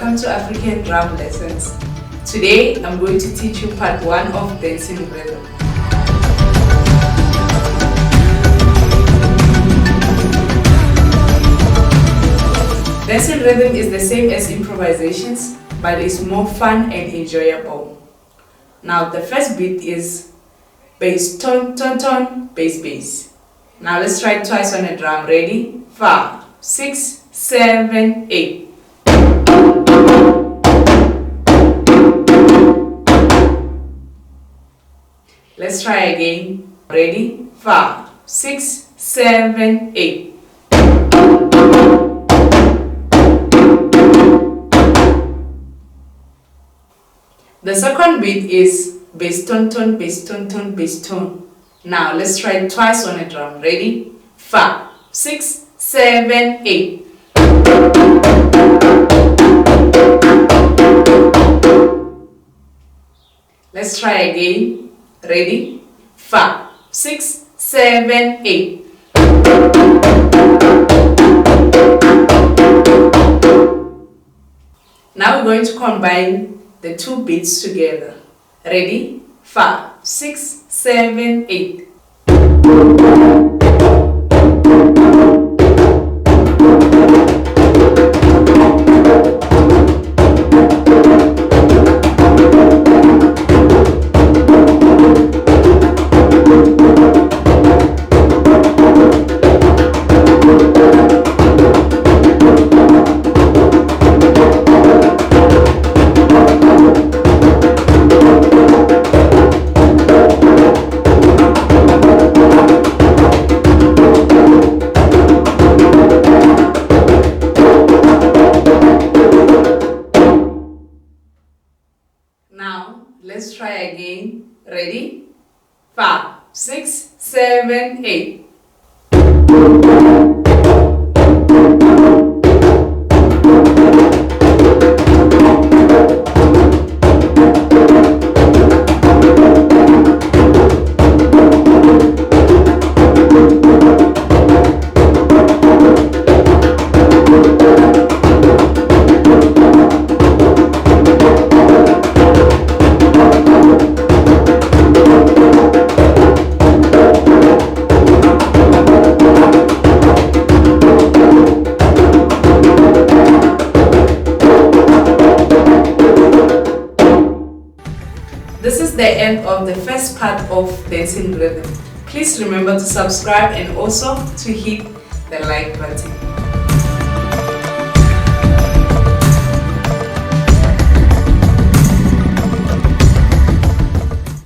welcome to African Drum Lessons. Today I'm going to teach you part 1 of dancing rhythm. Dancing rhythm is the same as improvisations, but it's more fun and enjoyable. Now the first beat is bass, ton, ton, ton, bass, bass. Now let's try it twice on a drum. Ready? 5, 6, 7, 8. Let's try again. Ready? 5, 6, 7, 8. The second beat is bass ton ton, bass ton ton, bass ton. Now let's try it twice on a drum. Ready? 5, 6, 7, 8. Let's try again. Ready? 5, 6, 7, 8. Now we're going to combine the two beats together. Ready? 5, 6, 7, 8. Now, let's try again. Ready? 5, 6, 7, 8. This is the end of the first part of dancing rhythm. Please remember to subscribe and also to hit the like button.